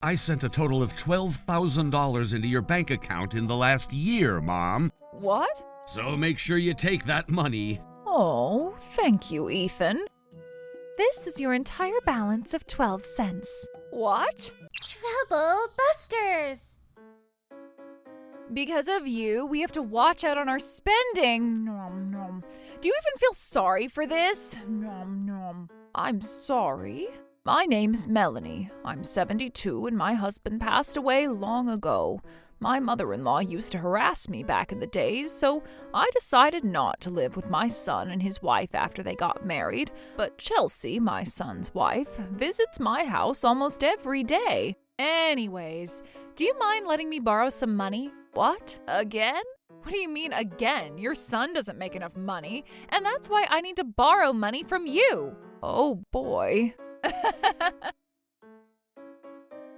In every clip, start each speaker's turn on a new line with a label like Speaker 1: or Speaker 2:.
Speaker 1: I sent a total of $12,000 into your bank account in the last year, Mom.
Speaker 2: What?
Speaker 1: So make sure you take that money.
Speaker 2: Oh, thank you, Ethan. This is your entire balance of 12 cents. What?
Speaker 3: Trouble busters!
Speaker 2: Because of you, we have to watch out on our spending. Nom nom. Do you even feel sorry for this? Nom nom. I'm sorry. My name's Melanie. I'm 72 and my husband passed away long ago. My mother-in-law used to harass me back in the days, so I decided not to live with my son and his wife after they got married. But Chelsea, my son's wife, visits my house almost every day. Anyways, do you mind letting me borrow some money? What? Again? What do you mean again? Your son doesn't make enough money, and that's why I need to borrow money from you. Oh boy.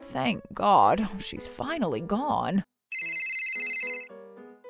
Speaker 2: Thank God, she's finally gone.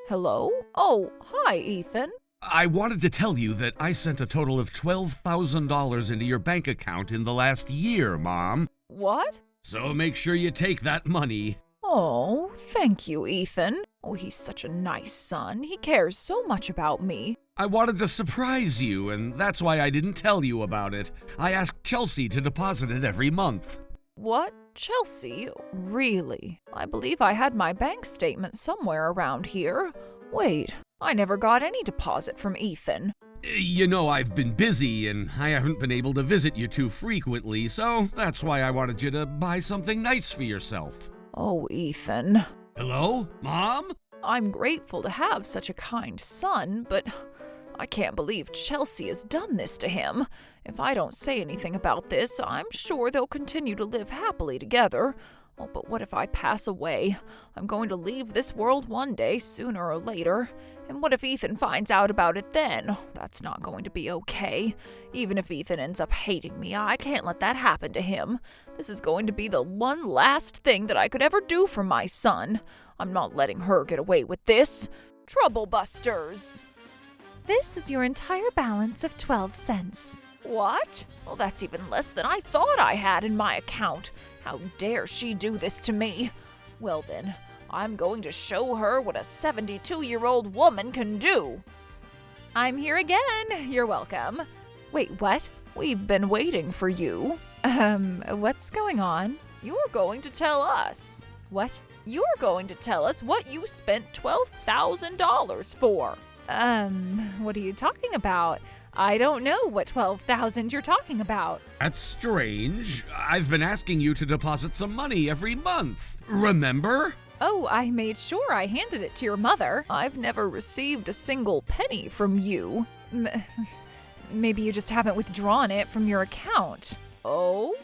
Speaker 2: Hello? Oh, hi, Ethan.
Speaker 1: I wanted to tell you that I sent a total of $12,000 into your bank account in the last year, Mom.
Speaker 2: What?
Speaker 1: So make sure you take that money.
Speaker 2: Oh, thank you, Ethan. Oh, he's such a nice son. He cares so much about me.
Speaker 1: I wanted to surprise you, and that's why I didn't tell you about it. I asked Chelsea to deposit it every month.
Speaker 2: What? Chelsea? Really? I believe I had my bank statement somewhere around here. Wait, I never got any deposit from Ethan.
Speaker 1: You know, I've been busy, and I haven't been able to visit you too frequently, so that's why I wanted you to buy something nice for yourself.
Speaker 2: Oh, Ethan.
Speaker 1: Hello? Mom?
Speaker 2: I'm grateful to have such a kind son, but I can't believe Chelsea has done this to him. If I don't say anything about this, I'm sure they'll continue to live happily together. Oh, but what if I pass away? I'm going to leave this world one day, sooner or later. And what if Ethan finds out about it then? Oh, that's not going to be okay. Even if Ethan ends up hating me, I can't let that happen to him. This is going to be the one last thing that I could ever do for my son. I'm not letting her get away with this. Trouble busters! This is your entire balance of 12 cents. What? Well, that's even less than I thought I had in my account. How dare she do this to me? Well then, I'm going to show her what a 72-year-old woman can do. I'm here again. You're welcome. Wait, what? We've been waiting for you. What's going on? You're going to tell us. What? You're going to tell us what you spent $12,000 for. What are you talking about? I don't know what $12,000 you're talking about.
Speaker 1: That's strange. I've been asking you to deposit some money every month. Remember?
Speaker 2: Oh, I made sure I handed it to your mother. I've never received a single penny from you. Maybe you just haven't withdrawn it from your account. Oh,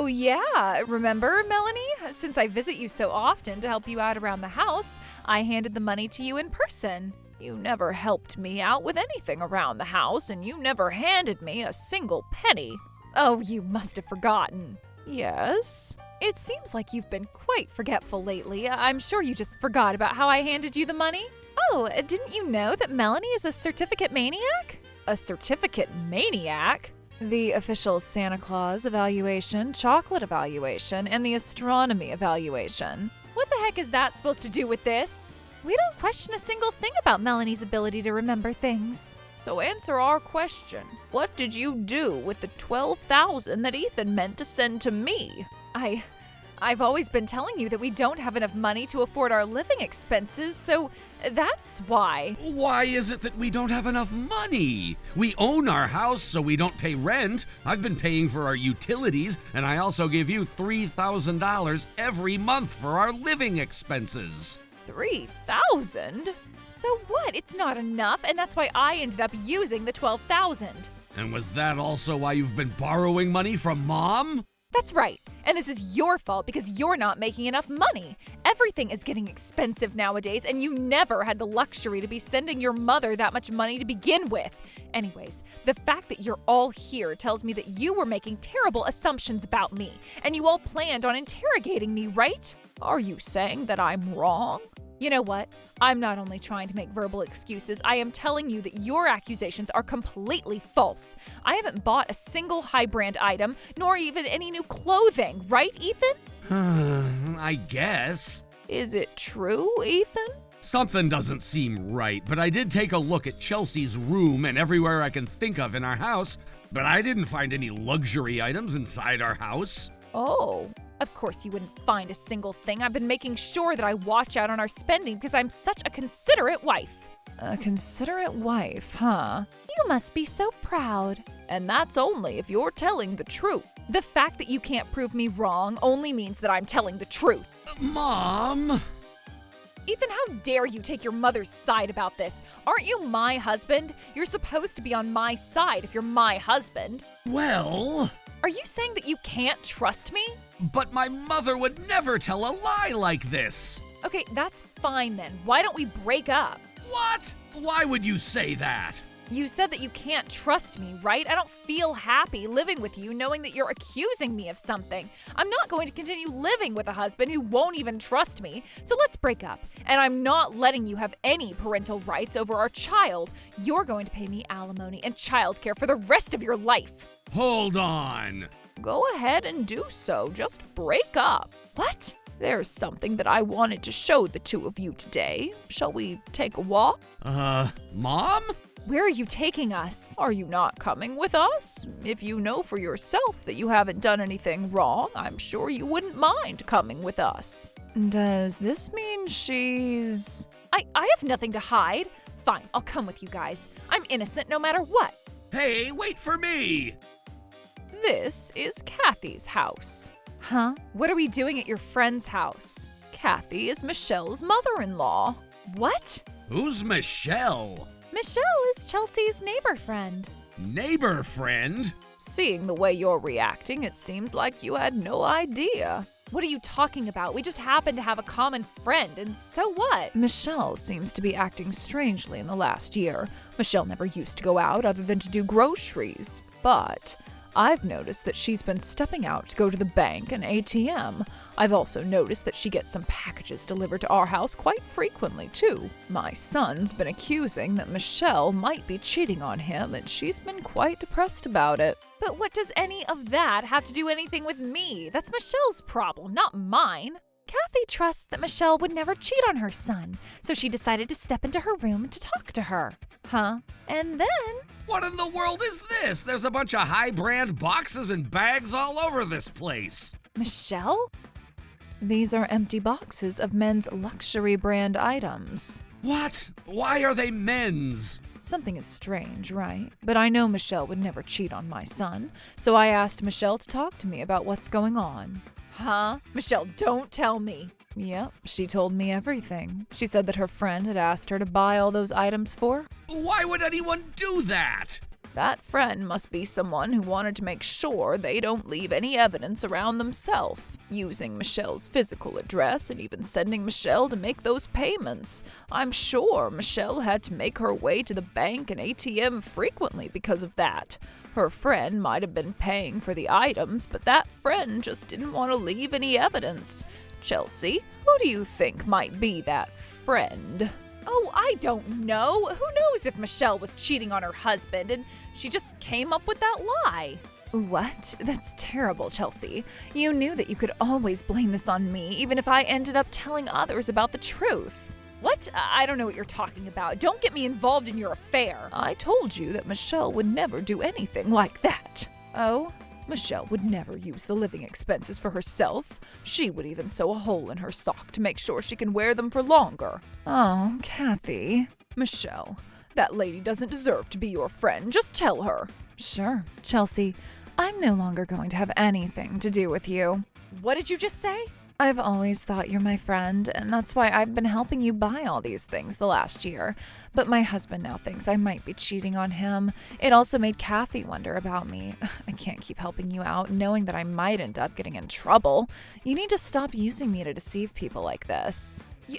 Speaker 2: yeah. Remember, Melanie? Since I visit you so often to help you out around the house, I handed the money to you in person. You never helped me out with anything around the house, and you never handed me a single penny. Oh, you must have forgotten. Yes? It seems like you've been quite forgetful lately. I'm sure you just forgot about how I handed you the money. Oh, didn't you know that Melanie is a certificate maniac? A certificate maniac? The official Santa Claus evaluation, chocolate evaluation, and the astronomy evaluation. What the heck is that supposed to do with this? We don't question a single thing about Melanie's ability to remember things. So answer our question. What did you do with the $12,000 that Ethan meant to send to me? I've always been telling you that we don't have enough money to afford our living expenses, so that's why.
Speaker 1: Why is it that we don't have enough money? We own our house, so we don't pay rent. I've been paying for our utilities, and I also give you $3,000 every month for our living expenses.
Speaker 2: $3,000? So what? It's not enough, and that's why I ended up using the $12,000.
Speaker 1: And was that also why you've been borrowing money from Mom?
Speaker 2: That's right. And this is your fault because you're not making enough money. Everything is getting expensive nowadays, and you never had the luxury to be sending your mother that much money to begin with. Anyways, the fact that you're all here tells me that you were making terrible assumptions about me, and you all planned on interrogating me, right? Are you saying that I'm wrong? You know what? I'm not only trying to make verbal excuses, I am telling you that your accusations are completely false. I haven't bought a single high-brand item, nor even any new clothing, right, Ethan?
Speaker 1: I guess.
Speaker 2: Is it true, Ethan?
Speaker 1: Something doesn't seem right, but I did take a look at Chelsea's room and everywhere I can think of in our house, but I didn't find any luxury items inside our house.
Speaker 2: Oh, of course you wouldn't find a single thing. I've been making sure that I watch out on our spending because I'm such a considerate wife. A considerate wife, huh?
Speaker 3: You must be so proud.
Speaker 2: And that's only if you're telling the truth. The fact that you can't prove me wrong only means that I'm telling the truth.
Speaker 1: Mom!
Speaker 2: Ethan, how dare you take your mother's side about this? Aren't you my husband? You're supposed to be on my side if you're my husband.
Speaker 1: Well...
Speaker 2: Are you saying that you can't trust me?
Speaker 1: But my mother would never tell a lie like this.
Speaker 2: Okay, that's fine then. Why don't we break up?
Speaker 1: What? Why would you say that?
Speaker 2: You said that you can't trust me, right? I don't feel happy living with you knowing that you're accusing me of something. I'm not going to continue living with a husband who won't even trust me, so let's break up. And I'm not letting you have any parental rights over our child. You're going to pay me alimony and childcare for the rest of your life.
Speaker 1: Hold on.
Speaker 2: Go ahead and do so. Just break up. What? There's something that I wanted to show the two of you today. Shall we take a walk?
Speaker 1: Mom?
Speaker 2: Where are you taking us? Are you not coming with us? If you know for yourself that you haven't done anything wrong, I'm sure you wouldn't mind coming with us. Does this mean she's... I have nothing to hide. Fine, I'll come with you guys. I'm innocent no matter what.
Speaker 1: Hey, wait for me!
Speaker 2: This is Kathy's house. Huh? What are we doing at your friend's house? Kathy is Michelle's mother-in-law. What?
Speaker 1: Who's Michelle?
Speaker 3: Michelle is Chelsea's neighbor friend.
Speaker 1: Neighbor friend?
Speaker 2: Seeing the way you're reacting, it seems like you had no idea. What are you talking about? We just happen to have a common friend, and so what? Michelle seems to be acting strangely in the last year. Michelle never used to go out other than to do groceries, but I've noticed that she's been stepping out to go to the bank and ATM. I've also noticed that she gets some packages delivered to our house quite frequently, too. My son's been accusing that Michelle might be cheating on him, and she's been quite depressed about it. But what does any of that have to do anything with me? That's Michelle's problem, not mine.
Speaker 3: Kathy trusts that Michelle would never cheat on her son, so she decided to step into her room to talk to her.
Speaker 2: Huh?
Speaker 3: And then...
Speaker 1: What in the world is this? There's a bunch of high-brand boxes and bags all over this place.
Speaker 2: Michelle? These are empty boxes of men's luxury brand items.
Speaker 1: What? Why are they men's?
Speaker 2: Something is strange, right? But I know Michelle would never cheat on my son, so I asked Michelle to talk to me about what's going on. Huh? Michelle, don't tell me. Yep, she told me everything. She said that her friend had asked her to buy all those items for her.
Speaker 1: Why would anyone do that?
Speaker 2: That friend must be someone who wanted to make sure they don't leave any evidence around themselves, using Michelle's physical address and even sending Michelle to make those payments. I'm sure Michelle had to make her way to the bank and ATM frequently because of that. Her friend might have been paying for the items, but that friend just didn't want to leave any evidence. Chelsea, who do you think might be that friend? Oh, I don't know. Who knows if Michelle was cheating on her husband and she just came up with that lie? What? That's terrible, Chelsea. You knew that you could always blame this on me, even if I ended up telling others about the truth. What? I don't know what you're talking about. Don't get me involved in your affair. I told you that Michelle would never do anything like that. Oh? Michelle would never use the living expenses for herself. She would even sew a hole in her sock to make sure she can wear them for longer. Oh, Kathy. Michelle, that lady doesn't deserve to be your friend. Just tell her. Sure. Chelsea, I'm no longer going to have anything to do with you. What did you just say? I've always thought you're my friend, and that's why I've been helping you buy all these things the last year. But my husband now thinks I might be cheating on him. It also made Kathy wonder about me. I can't keep helping you out, knowing that I might end up getting in trouble. You need to stop using me to deceive people like this. You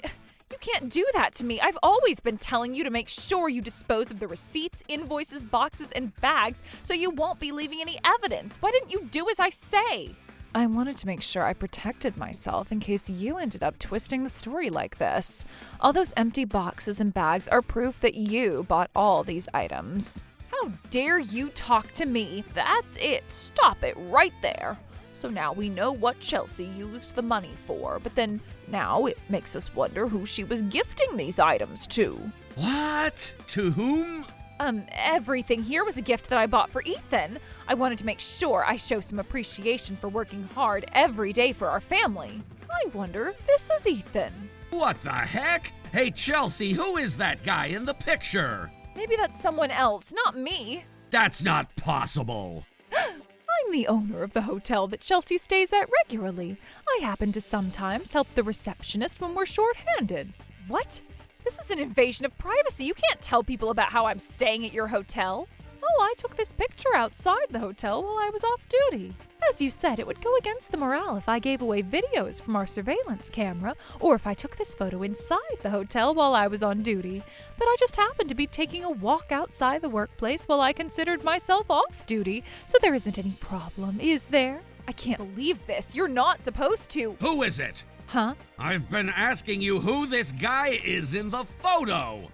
Speaker 2: can't do that to me. I've always been telling you to make sure you dispose of the receipts, invoices, boxes, and bags so you won't be leaving any evidence. Why didn't you do as I say? I wanted to make sure I protected myself in case you ended up twisting the story like this. All those empty boxes and bags are proof that you bought all these items. How dare you talk to me? That's it. Stop it right there. So now we know what Chelsea used the money for, but then now it makes us wonder who she was gifting these items to.
Speaker 1: What? To whom?
Speaker 3: Everything here was a gift that I bought for Ethan. I wanted to make sure I show some appreciation for working hard every day for our family.
Speaker 2: I wonder if this is Ethan.
Speaker 1: What the heck? Hey, Chelsea, who is that guy in the picture?
Speaker 3: Maybe that's someone else, not me.
Speaker 1: That's not possible.
Speaker 2: I'm the owner of the hotel that Chelsea stays at regularly. I happen to sometimes help the receptionist when we're short-handed.
Speaker 3: What? This is an invasion of privacy. You can't tell people about how I'm staying at your hotel.
Speaker 2: Oh, I took this picture outside the hotel while I was off duty. As you said, it would go against the morale if I gave away videos from our surveillance camera, or if I took this photo inside the hotel while I was on duty. But I just happened to be taking a walk outside the workplace while I considered myself off duty, so there isn't any problem, is there?
Speaker 3: I can't believe this. You're not supposed to.
Speaker 1: Who is it?
Speaker 2: Huh?
Speaker 1: I've been asking you who this guy is in the photo.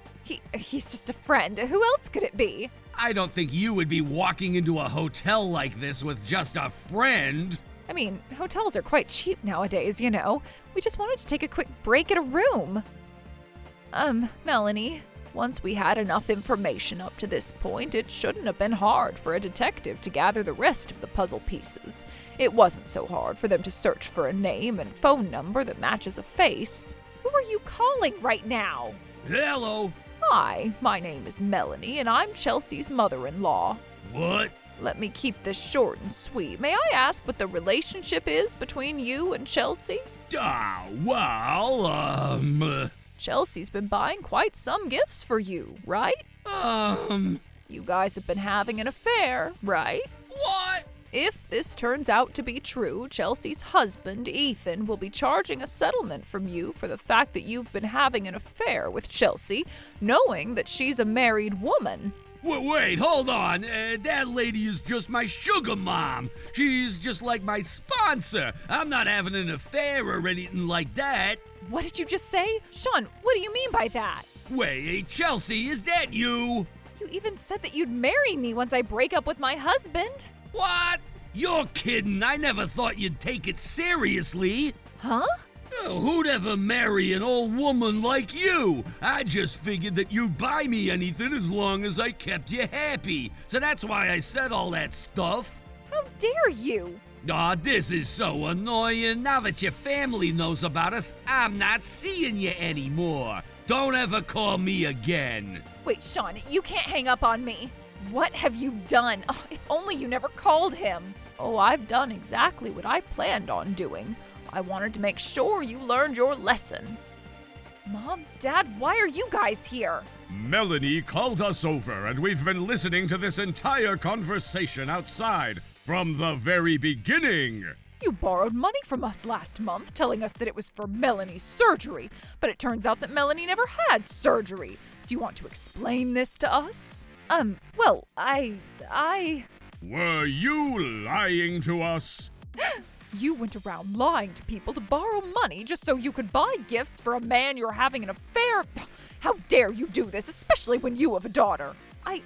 Speaker 3: He's just a friend. Who else could it be?
Speaker 1: I don't think you would be walking into a hotel like this with just a friend.
Speaker 3: I mean, hotels are quite cheap nowadays, you know. We just wanted to take a quick break at a room. Melanie,
Speaker 2: once we had enough information up to this point, it shouldn't have been hard for a detective to gather the rest of the puzzle pieces. It wasn't so hard for them to search for a name and phone number that matches a face.
Speaker 3: Who are you calling right now?
Speaker 1: Hello.
Speaker 2: Hi, my name is Melanie, and I'm Chelsea's mother-in-law.
Speaker 1: What?
Speaker 2: Let me keep this short and sweet. May I ask what the relationship is between you and Chelsea? Chelsea's been buying quite some gifts for you, right? You guys have been having an affair, right?
Speaker 1: What?
Speaker 2: If this turns out to be true, Chelsea's husband, Ethan, will be charging a settlement from you for the fact that you've been having an affair with Chelsea, knowing that she's a married woman.
Speaker 1: Wait, hold on. That lady is just my sugar mom. She's just like my sponsor. I'm not having an affair or anything like that.
Speaker 3: What did you just say? Sean, what do you mean by that?
Speaker 1: Wait, Chelsea, is that you?
Speaker 3: You even said that you'd marry me once I break up with my husband.
Speaker 1: What? You're kidding. I never thought you'd take it seriously.
Speaker 3: Huh?
Speaker 1: Oh, who'd ever marry an old woman like you? I just figured that you'd buy me anything as long as I kept you happy. So that's why I said all that stuff.
Speaker 3: How dare you?
Speaker 1: Aw, this is so annoying. Now that your family knows about us, I'm not seeing you anymore. Don't ever call me again.
Speaker 3: Wait, Sean, you can't hang up on me. What have you done? Oh, if only you never called him.
Speaker 2: Oh, I've done exactly what I planned on doing. I wanted to make sure you learned your lesson.
Speaker 3: Mom, Dad, why are you guys here?
Speaker 4: Melanie called us over, and we've been listening to this entire conversation outside from the very beginning.
Speaker 3: You borrowed money from us last month, telling us that it was for Melanie's surgery, but it turns out that Melanie never had surgery. Do you want to explain this to us? Well, I...
Speaker 4: Were you lying to us?
Speaker 3: You went around lying to people to borrow money just so you could buy gifts for a man you're having an affair. How dare you do this, especially when you have a daughter? I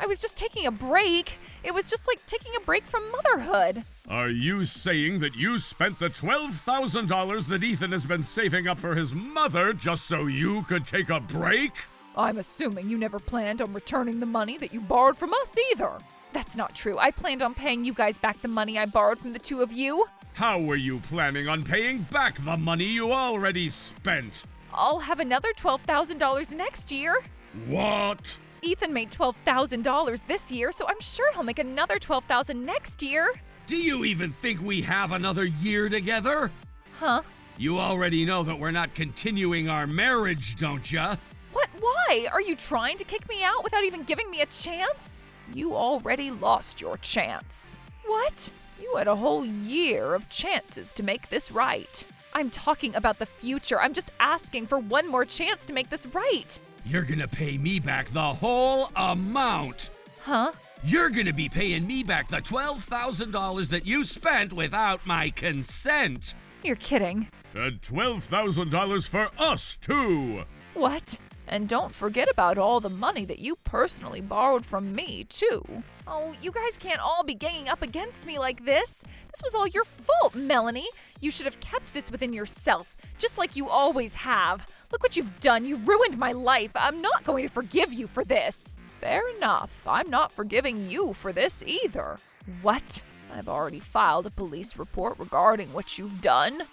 Speaker 3: was just taking a break. It was just like taking a break from motherhood.
Speaker 4: Are you saying that you spent the $12,000 that Ethan has been saving up for his mother just so you could take a break?
Speaker 3: I'm assuming you never planned on returning the money that you borrowed from us either. That's not true. I planned on paying you guys back the money I borrowed from the two of you.
Speaker 4: How were you planning on paying back the money you already spent?
Speaker 3: I'll have another $12,000 next year.
Speaker 4: What?
Speaker 3: Ethan made $12,000 this year, so I'm sure he'll make another $12,000 next year.
Speaker 1: Do you even think we have another year together?
Speaker 3: Huh?
Speaker 1: You already know that we're not continuing our marriage, don't ya?
Speaker 3: What? Why? Are you trying to kick me out without even giving me a chance?
Speaker 2: You already lost your chance.
Speaker 3: What?
Speaker 2: You had a whole year of chances to make this right.
Speaker 3: I'm talking about the future. I'm just asking for one more chance to make this right.
Speaker 1: You're gonna pay me back the whole amount.
Speaker 3: Huh?
Speaker 1: You're gonna be paying me back the $12,000 that you spent without my consent.
Speaker 3: You're kidding.
Speaker 4: And $12,000 for us, too.
Speaker 3: What?
Speaker 2: And don't forget about all the money that you personally borrowed from me, too.
Speaker 3: Oh, you guys can't all be ganging up against me like this. This was all your fault, Melanie. You should have kept this within yourself, just like you always have. Look what you've done. You ruined my life. I'm not going to forgive you for this.
Speaker 2: Fair enough. I'm not forgiving you for this either.
Speaker 3: What?
Speaker 2: I've already filed a police report regarding what you've done.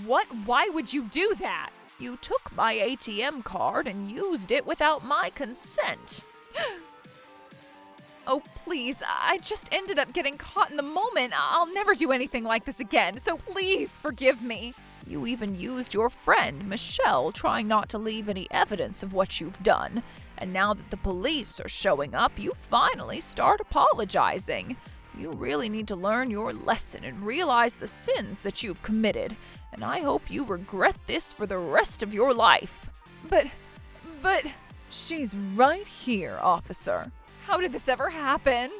Speaker 3: What? Why would you do that?
Speaker 2: You took my ATM card and used it without my consent.
Speaker 3: Oh, please, I just ended up getting caught in the moment. I'll never do anything like this again, so please forgive me.
Speaker 2: You even used your friend, Michelle, trying not to leave any evidence of what you've done. And now that the police are showing up, you finally start apologizing. You really need to learn your lesson and realize the sins that you've committed. And I hope you regret this for the rest of your life.
Speaker 3: But,
Speaker 2: she's right here, officer.
Speaker 3: How did this ever happen?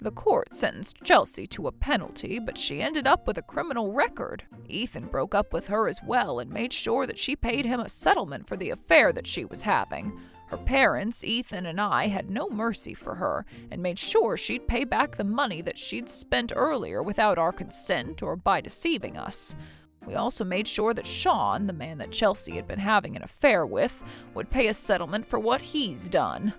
Speaker 2: The court sentenced Chelsea to a penalty, but she ended up with a criminal record. Ethan broke up with her as well and made sure that she paid him a settlement for the affair that she was having. Her parents, Ethan and I, had no mercy for her and made sure she'd pay back the money that she'd spent earlier without our consent or by deceiving us. We also made sure that Sean, the man that Chelsea had been having an affair with, would pay a settlement for what he's done.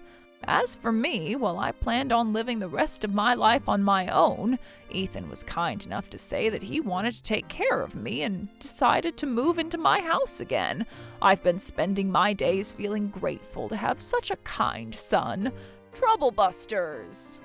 Speaker 2: As for me, while I planned on living the rest of my life on my own, Ethan was kind enough to say that he wanted to take care of me and decided to move into my house again. I've been spending my days feeling grateful to have such a kind son. Troublebusters!